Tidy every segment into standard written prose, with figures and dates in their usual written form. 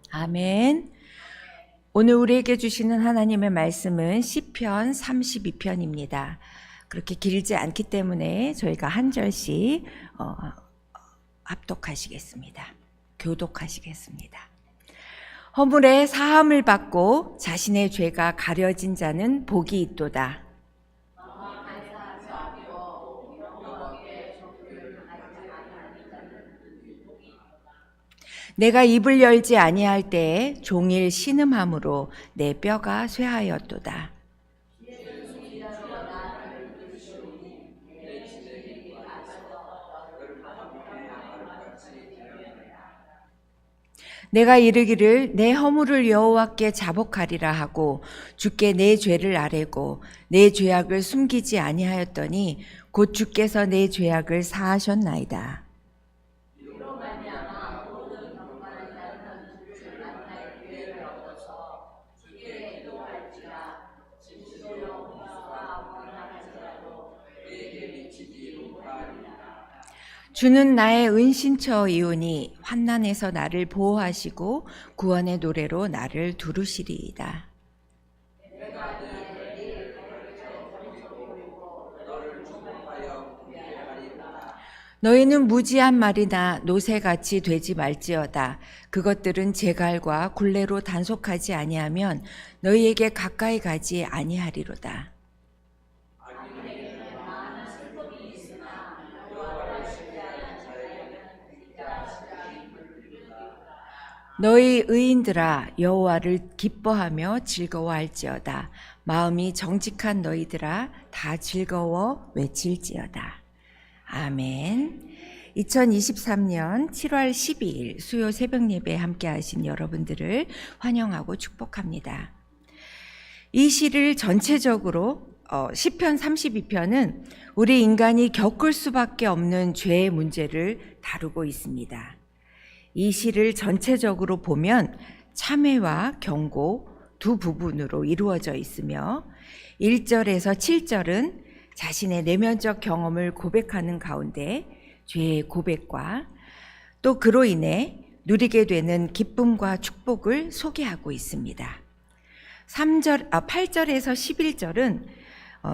아멘. 오늘 우리에게 주시는 하나님의 말씀은 시편 32편입니다. 그렇게 길지 않기 때문에 저희가 한 절씩 합독하시겠습니다. 교독하시겠습니다. 허물의 사함을 받고 자신의 죄가 가려진 자는 복이 있도다. 내가 입을 열지 아니할 때에 종일 신음함으로 내 뼈가 쇠하였도다. 내가 이르기를 내 허물을 여호와께 자복하리라 하고 주께 내 죄를 아뢰고 내 죄악을 숨기지 아니하였더니 곧 주께서 내 죄악을 사하셨나이다. 주는 나의 은신처이오니 환난에서 나를 보호하시고 구원의 노래로 나를 두르시리이다. 너희는 무지한 말이나 노새같이 되지 말지어다. 그것들은 재갈과 굴레로 단속하지 아니하면 너희에게 가까이 가지 아니하리로다. 너희 의인들아 여호와를 기뻐하며 즐거워할지어다. 마음이 정직한 너희들아 다 즐거워 외칠지어다. 아멘. 2023년 7월 12일 수요 새벽 예배에 함께 하신 여러분들을 환영하고 축복합니다. 이 시를 전체적으로 시편 32편은 우리 인간이 겪을 수밖에 없는 죄의 문제를 다루고 있습니다. 이 시를 전체적으로 보면 참회와 경고 두 부분으로 이루어져 있으며 1절에서 7절은 자신의 내면적 경험을 고백하는 가운데 죄의 고백과 또 그로 인해 누리게 되는 기쁨과 축복을 소개하고 있습니다. 8절에서 11절은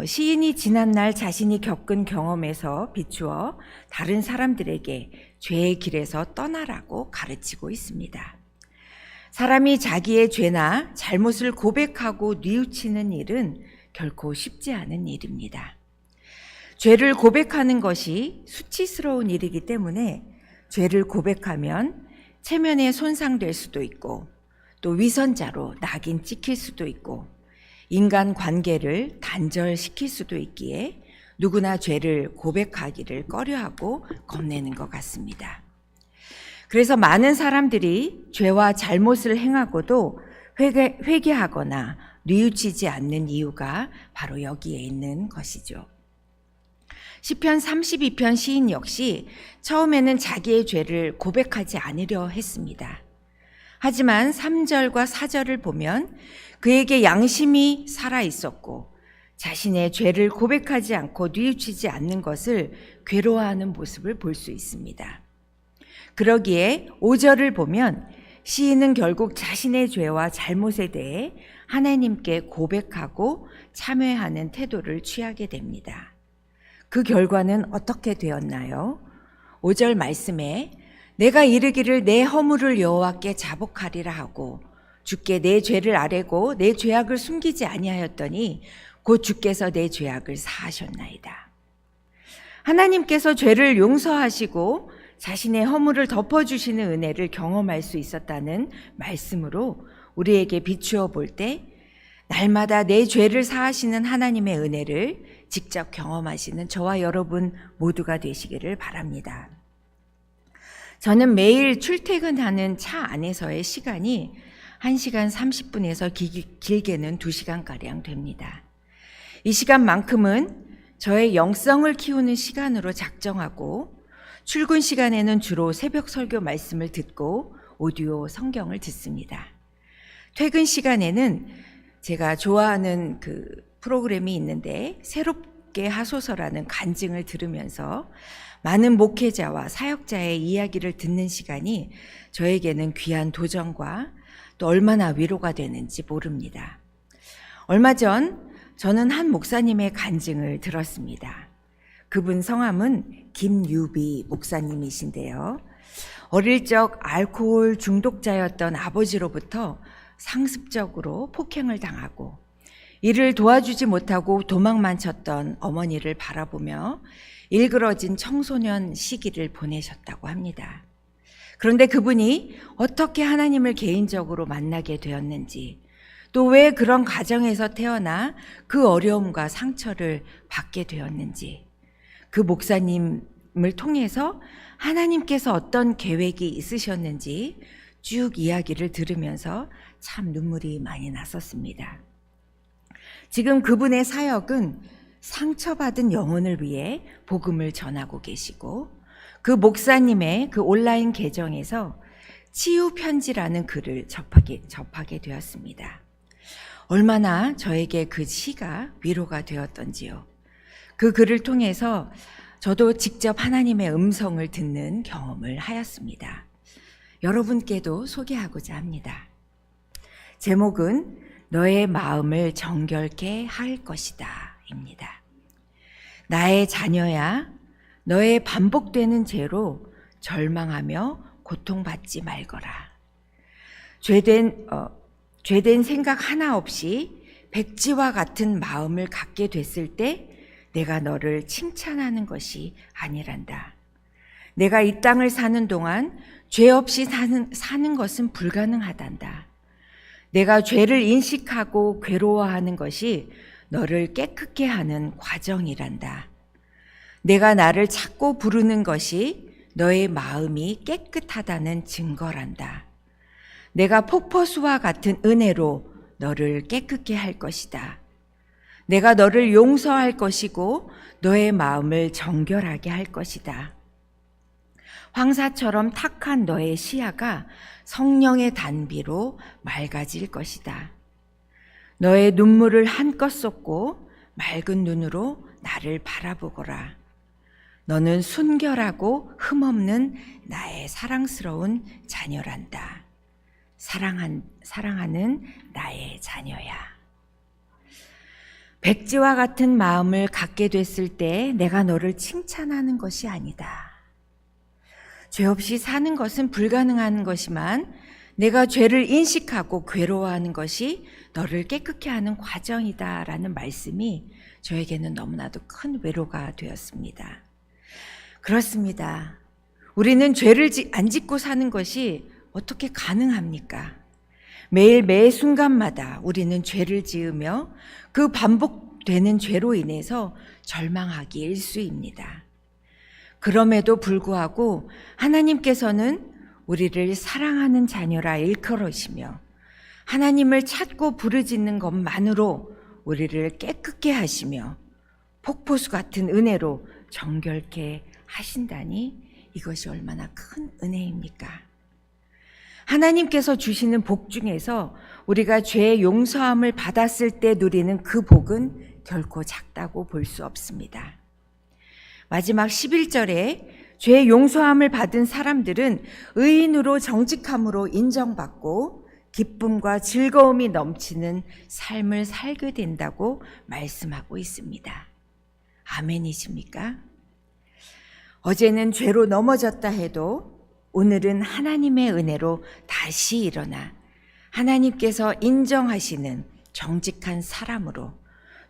시인이 지난날 자신이 겪은 경험에서 비추어 다른 사람들에게 죄의 길에서 떠나라고 가르치고 있습니다. 사람이 자기의 죄나 잘못을 고백하고 뉘우치는 일은 결코 쉽지 않은 일입니다. 죄를 고백하는 것이 수치스러운 일이기 때문에 죄를 고백하면 체면에 손상될 수도 있고 또 위선자로 낙인 찍힐 수도 있고 인간 관계를 단절시킬 수도 있기에 누구나 죄를 고백하기를 꺼려하고 겁내는 것 같습니다. 그래서 많은 사람들이 죄와 잘못을 행하고도 회개하거나 뉘우치지 않는 이유가 바로 여기에 있는 것이죠. 시편 32편 시인 역시 처음에는 자기의 죄를 고백하지 않으려 했습니다. 하지만 3절과 4절을 보면 그에게 양심이 살아 있었고 자신의 죄를 고백하지 않고 뉘우치지 않는 것을 괴로워하는 모습을 볼 수 있습니다. 그러기에 5절을 보면 시인은 결국 자신의 죄와 잘못에 대해 하나님께 고백하고 참회하는 태도를 취하게 됩니다. 그 결과는 어떻게 되었나요? 5절 말씀에 내가 이르기를 내 허물을 여호와께 자복하리라 하고 주께 내 죄를 아뢰고 내 죄악을 숨기지 아니하였더니 곧 주께서 내 죄악을 사하셨나이다. 하나님께서 죄를 용서하시고 자신의 허물을 덮어주시는 은혜를 경험할 수 있었다는 말씀으로 우리에게 비추어 볼 때 날마다 내 죄를 사하시는 하나님의 은혜를 직접 경험하시는 저와 여러분 모두가 되시기를 바랍니다. 저는 매일 출퇴근하는 차 안에서의 시간이 1시간 30분에서 길게는 2시간가량 됩니다. 이 시간만큼은 저의 영성을 키우는 시간으로 작정하고 출근 시간에는 주로 새벽 설교 말씀을 듣고 오디오 성경을 듣습니다. 퇴근 시간에는 제가 좋아하는 그 프로그램이 있는데 새롭게 하소서라는 간증을 들으면서 많은 목회자와 사역자의 이야기를 듣는 시간이 저에게는 귀한 도전과 또 얼마나 위로가 되는지 모릅니다. 얼마 전 저는 한 목사님의 간증을 들었습니다. 그분 성함은 김유비 목사님이신데요. 어릴 적 알코올 중독자였던 아버지로부터 상습적으로 폭행을 당하고 이를 도와주지 못하고 도망만 쳤던 어머니를 바라보며 일그러진 청소년 시기를 보내셨다고 합니다. 그런데 그분이 어떻게 하나님을 개인적으로 만나게 되었는지, 또 왜 그런 가정에서 태어나 그 어려움과 상처를 받게 되었는지, 그 목사님을 통해서 하나님께서 어떤 계획이 있으셨는지 쭉 이야기를 들으면서 참 눈물이 많이 났었습니다. 지금 그분의 사역은 상처받은 영혼을 위해 복음을 전하고 계시고, 그 목사님의 그 온라인 계정에서 치유 편지라는 글을 접하게 되었습니다. 얼마나 저에게 그 시가 위로가 되었던지요. 그 글을 통해서 저도 직접 하나님의 음성을 듣는 경험을 하였습니다. 여러분께도 소개하고자 합니다. 제목은 너의 마음을 정결케 할 것이다 입니다. 나의 자녀야, 너의 반복되는 죄로 절망하며 고통받지 말거라. 죄된 생각 하나 없이 백지와 같은 마음을 갖게 됐을 때 내가 너를 칭찬하는 것이 아니란다. 내가 이 땅을 사는 동안 죄 없이 사는 것은 불가능하단다. 내가 죄를 인식하고 괴로워하는 것이 너를 깨끗게 하는 과정이란다. 내가 나를 찾고 부르는 것이 너의 마음이 깨끗하다는 증거란다. 내가 폭포수와 같은 은혜로 너를 깨끗게 할 것이다. 내가 너를 용서할 것이고 너의 마음을 정결하게 할 것이다. 황사처럼 탁한 너의 시야가 성령의 단비로 맑아질 것이다. 너의 눈물을 한껏 쏟고 맑은 눈으로 나를 바라보거라. 너는 순결하고 흠없는 나의 사랑스러운 자녀란다. 사랑하는 나의 자녀야. 백지와 같은 마음을 갖게 됐을 때 내가 너를 칭찬하는 것이 아니다. 죄 없이 사는 것은 불가능한 것이만 내가 죄를 인식하고 괴로워하는 것이 너를 깨끗게 하는 과정이다라는 말씀이 저에게는 너무나도 큰 위로가 되었습니다. 그렇습니다. 우리는 죄를 안 짓고 사는 것이 어떻게 가능합니까? 매일 매 순간마다 우리는 죄를 지으며 그 반복되는 죄로 인해서 절망하기 일쑤입니다. 그럼에도 불구하고 하나님께서는 우리를 사랑하는 자녀라 일컬으시며 하나님을 찾고 부르짖는 것만으로 우리를 깨끗게 하시며 폭포수 같은 은혜로 정결케 하신다니 이것이 얼마나 큰 은혜입니까? 하나님께서 주시는 복 중에서 우리가 죄의 용서함을 받았을 때 누리는 그 복은 결코 작다고 볼 수 없습니다. 마지막 11절에 죄의 용서함을 받은 사람들은 의인으로 정직함으로 인정받고 기쁨과 즐거움이 넘치는 삶을 살게 된다고 말씀하고 있습니다. 아멘이십니까? 어제는 죄로 넘어졌다 해도 오늘은 하나님의 은혜로 다시 일어나 하나님께서 인정하시는 정직한 사람으로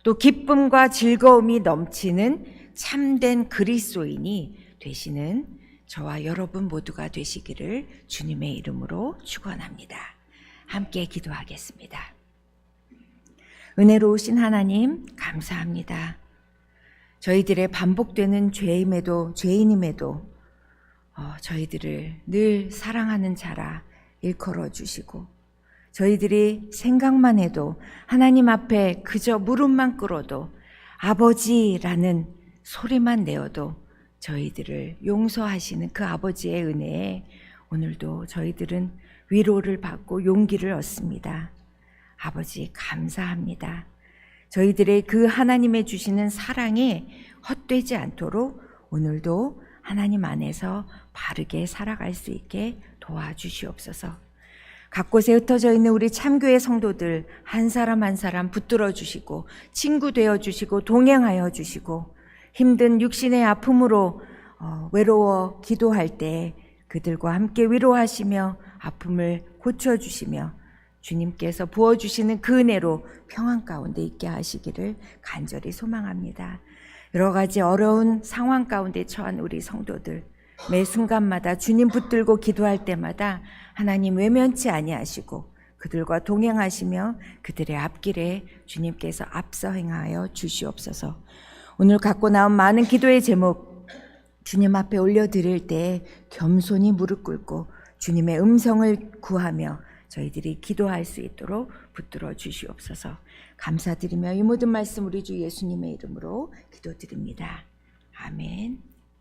또 기쁨과 즐거움이 넘치는 참된 그리스도인이 되시는 저와 여러분 모두가 되시기를 주님의 이름으로 축원합니다. 함께 기도하겠습니다. 은혜로우신 하나님 감사합니다. 저희들의 반복되는 죄인임에도 저희들을 늘 사랑하는 자라 일컬어 주시고 저희들이 생각만 해도 하나님 앞에 그저 무릎만 꿇어도 아버지라는 소리만 내어도 저희들을 용서하시는 그 아버지의 은혜에 오늘도 저희들은 위로를 받고 용기를 얻습니다. 아버지 감사합니다. 저희들의 그 하나님의 주시는 사랑에 헛되지 않도록 오늘도 하나님 안에서 바르게 살아갈 수 있게 도와주시옵소서. 각 곳에 흩어져 있는 우리 참교회 성도들 한 사람 한 사람 붙들어 주시고 친구 되어 주시고 동행하여 주시고 힘든 육신의 아픔으로 외로워 기도할 때 그들과 함께 위로하시며 아픔을 고쳐주시며 주님께서 부어주시는 그 은혜로 평안 가운데 있게 하시기를 간절히 소망합니다. 여러 가지 어려운 상황 가운데 처한 우리 성도들 매 순간마다 주님 붙들고 기도할 때마다 하나님 외면치 아니하시고 그들과 동행하시며 그들의 앞길에 주님께서 앞서 행하여 주시옵소서. 오늘 갖고 나온 많은 기도의 제목 주님 앞에 올려드릴 때 겸손히 무릎 꿇고 주님의 음성을 구하며 저희들이 기도할 수 있도록 붙들어 주시옵소서. 감사드리며 이 모든 말씀 우리 주 예수님의 이름으로 기도드립니다. 아멘.